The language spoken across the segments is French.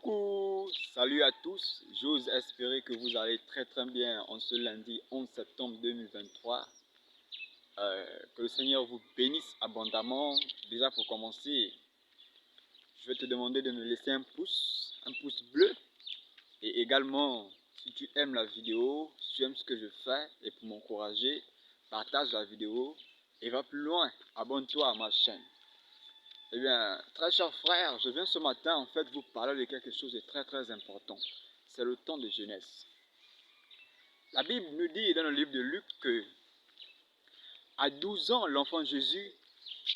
Coucou, salut à tous, j'ose espérer que vous allez très bien en ce lundi 11 septembre 2023. Que le Seigneur vous bénisse abondamment. Déjà pour commencer, je vais te demander de me laisser un pouce bleu. Et également, si tu aimes la vidéo, si tu aimes ce que je fais, et pour m'encourager, partage la vidéo et va plus loin, abonne-toi à ma chaîne. Eh bien, très chers frères, je viens ce matin en fait vous parler de quelque chose de très important. C'est le temps de jeunesse. La Bible nous dit dans le livre de Luc que à 12 ans, l'enfant Jésus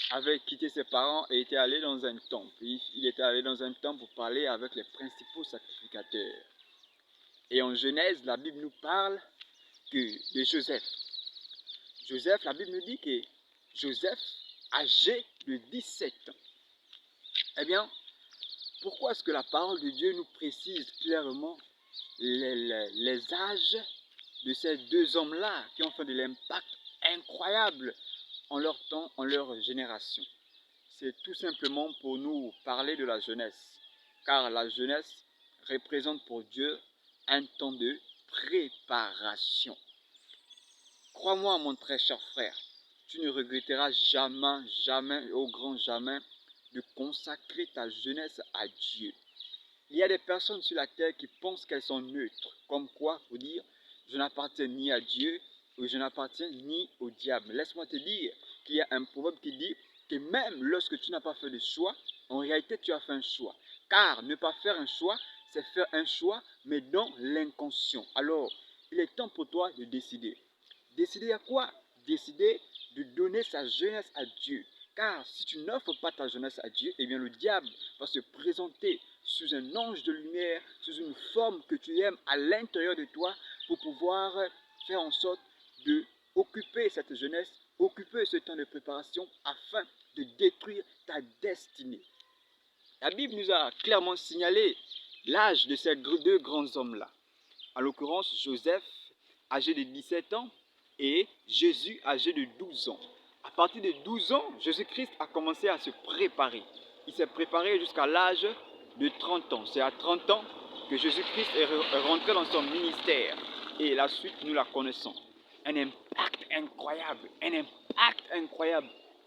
avait quitté ses parents et était allé dans un temple. Il était allé dans un temple pour parler avec les principaux sacrificateurs. Et en Genèse, la Bible nous parle de Joseph. Joseph, la Bible nous dit que Joseph, âgé de 17 ans. Eh bien, pourquoi est-ce que la parole de Dieu nous précise clairement les âges de ces deux hommes-là qui ont fait de l'impact incroyable en leur temps, en leur génération? C'est tout simplement pour nous parler de la jeunesse. Car la jeunesse représente pour Dieu un temps de préparation. Crois-moi, mon très cher frère, tu ne regretteras jamais, au grand jamais, de consacrer ta jeunesse à Dieu. Il y a des personnes sur la terre qui pensent qu'elles sont neutres, comme quoi, pour dire, je n'appartiens ni à Dieu ou je n'appartiens ni au diable. Laisse-moi te dire qu'il y a un proverbe qui dit que même lorsque tu n'as pas fait de choix, en réalité tu as fait un choix. Car ne pas faire un choix, c'est faire un choix, mais dans l'inconscient. Alors, il est temps pour toi de décider. Décider à quoi? Décider de donner sa jeunesse à Dieu. Car si tu n'offres pas ta jeunesse à Dieu, eh bien le diable va se présenter sous un ange de lumière, sous une forme que tu aimes à l'intérieur de toi pour pouvoir faire en sorte de occuper cette jeunesse, occuper ce temps de préparation afin de détruire ta destinée. La Bible nous a clairement signalé l'âge de ces deux grands hommes-là. En l'occurrence, Joseph, âgé de 17 ans, et Jésus, âgé de 12 ans. À partir de 12 ans, Jésus-Christ a commencé à se préparer. Il s'est préparé jusqu'à l'âge de 30 ans. C'est à 30 ans que Jésus-Christ est rentré dans son ministère. Et la suite, nous la connaissons. Un impact incroyable, un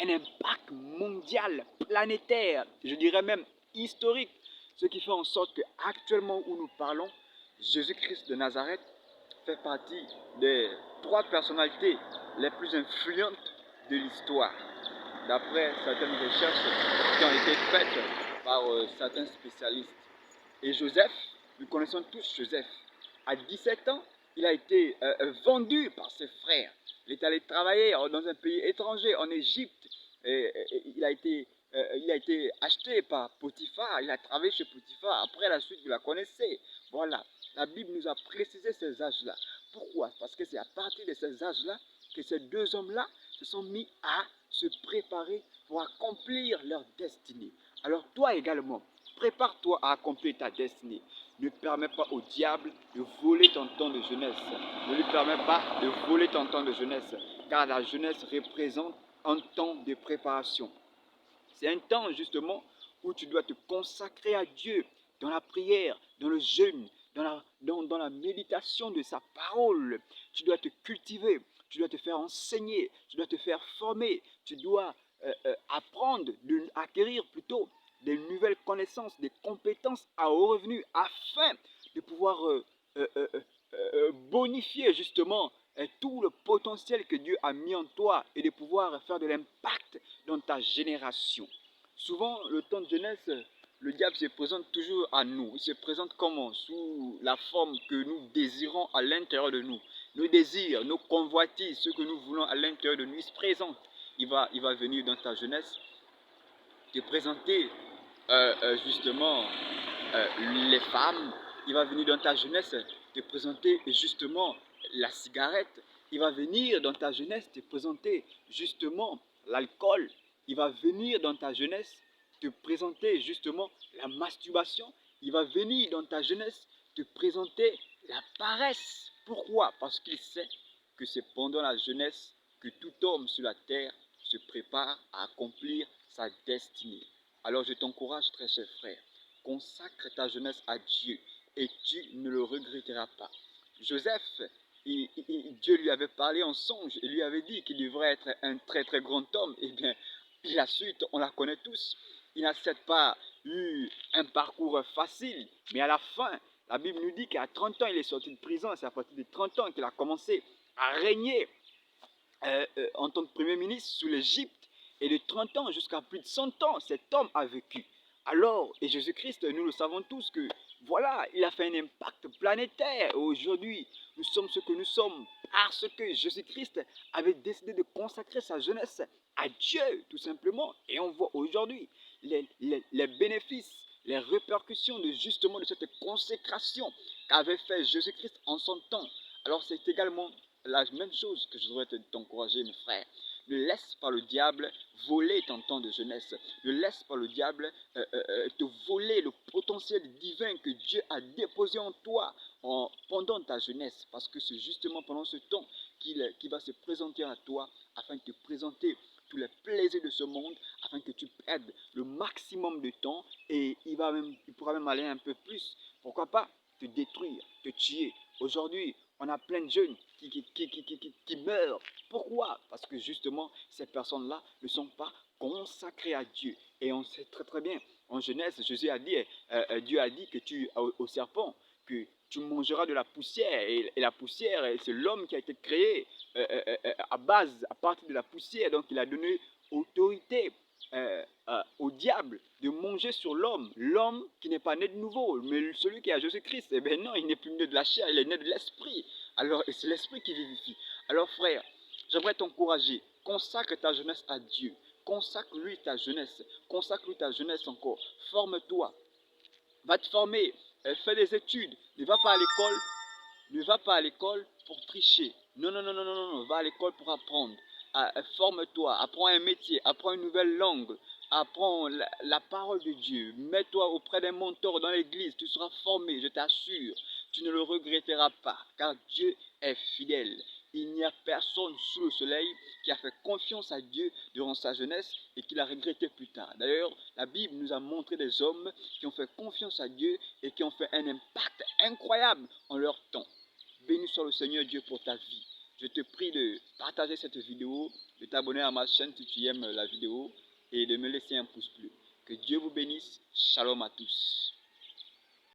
impact mondial, planétaire, je dirais même historique. Ce qui fait en sorte qu'actuellement où nous parlons, Jésus-Christ de Nazareth fait partie des 3 personnalités les plus influentes de l'histoire, d'après certaines recherches qui ont été faites par certains spécialistes. Et Joseph, nous connaissons tous Joseph. À 17 ans, il a été vendu par ses frères. Il est allé travailler dans un pays étranger, en Égypte. Il a été acheté par Potiphar. Il a travaillé chez Potiphar. Après, la suite, vous la connaissez. Voilà. La Bible nous a précisé ces âges-là. Pourquoi? Parce que c'est à partir de ces âges-là que ces deux hommes-là se sont mis à se préparer pour accomplir leur destinée. Alors toi également, prépare-toi à accomplir ta destinée. Ne permets pas au diable de voler ton temps de jeunesse. Ne lui permets pas de voler ton temps de jeunesse. Car la jeunesse représente un temps de préparation. C'est un temps justement où tu dois te consacrer à Dieu dans la prière, dans le jeûne, dans la méditation de sa parole. Tu dois te cultiver, tu dois te faire enseigner, tu dois te faire former, tu dois apprendre, acquérir plutôt des nouvelles connaissances, des compétences à haut revenu afin de pouvoir bonifier justement tout le potentiel que Dieu a mis en toi et de pouvoir faire de l'impact dans ta génération. Souvent, le temps de jeunesse, le diable se présente toujours à nous. Il se présente comment? Sous la forme que nous désirons à l'intérieur de nous. Nos désirs, nos convoitises, ce que nous voulons à l'intérieur de nous, il se présente. Il va venir dans ta jeunesse te présenter justement les femmes. Il va venir dans ta jeunesse te présenter justement la cigarette. Il va venir dans ta jeunesse te présenter justement l'alcool. Il va venir dans ta jeunesse te présenter justement la masturbation. Il va venir dans ta jeunesse te présenter la paresse. Pourquoi? Parce qu'il sait que c'est pendant la jeunesse que tout homme sur la terre se prépare à accomplir sa destinée. Alors je t'encourage, très cher frère, consacre ta jeunesse à Dieu et tu ne le regretteras pas. Joseph, Dieu lui avait parlé en songe et lui avait dit qu'il devrait être un très très grand homme. Eh bien, la suite, on la connaît tous. Il n'a certes pas eu un parcours facile, mais à la fin, la Bible nous dit qu'à 30 ans, il est sorti de prison. C'est à partir de 30 ans qu'il a commencé à régner en tant que Premier ministre sous l'Égypte. Et de 30 ans jusqu'à plus de 100 ans, cet homme a vécu. Alors, et Jésus-Christ, nous le savons tous que, voilà, il a fait un impact planétaire. Aujourd'hui, nous sommes ce que nous sommes parce que Jésus-Christ avait décidé de consacrer sa jeunesse à Dieu, tout simplement. Et on voit aujourd'hui les bénéfices, les répercussions de justement de cette consécration qu'avait fait Jésus-Christ en son temps. Alors c'est également la même chose que je voudrais t'encourager, mes frères. Ne laisse pas le diable voler ton temps de jeunesse. Ne laisse pas le diable te voler le potentiel divin que Dieu a déposé en toi pendant ta jeunesse. Parce que c'est justement pendant ce temps qu'il va se présenter à toi afin de te présenter tous les plaisirs de ce monde, afin que tu perdes le maximum de temps et il pourra même aller un peu plus. Pourquoi pas te détruire, te tuer. Aujourd'hui, on a plein de jeunes qui meurent. Pourquoi? Parce que justement, ces personnes-là ne sont pas consacrées à Dieu. Et on sait très très bien, en Genèse, Jésus a dit, Dieu a dit que au serpent, que tu mangeras de la poussière. Et la poussière, c'est l'homme qui a été créé à partir de la poussière. Donc il a donné autorité au diable de manger sur l'homme. L'homme qui n'est pas né de nouveau, mais celui qui a Jésus-Christ, eh bien non, il n'est plus né de la chair, il est né de l'esprit. Alors, c'est l'esprit qui vivifie. Alors frère, j'aimerais t'encourager, consacre ta jeunesse à Dieu. Consacre-lui ta jeunesse. Consacre-lui ta jeunesse encore. Forme-toi. Va te former. Fais des études. Ne va pas à l'école. Ne va pas à l'école pour tricher. Non, non, non, non, non, non. Va à l'école pour apprendre. Forme-toi. Apprends un métier. Apprends une nouvelle langue. Apprends la parole de Dieu. Mets-toi auprès d'un mentor dans l'église. Tu seras formé, je t'assure. Tu ne le regretteras pas, car Dieu est fidèle. Il n'y a personne sous le soleil qui a fait confiance à Dieu durant sa jeunesse et qui l'a regretté plus tard. D'ailleurs, la Bible nous a montré des hommes qui ont fait confiance à Dieu et qui ont fait un impact incroyable en leur temps. Béni soit le Seigneur Dieu pour ta vie. Je te prie de partager cette vidéo, de t'abonner à ma chaîne si tu aimes la vidéo et de me laisser un pouce bleu. Que Dieu vous bénisse. Shalom à tous.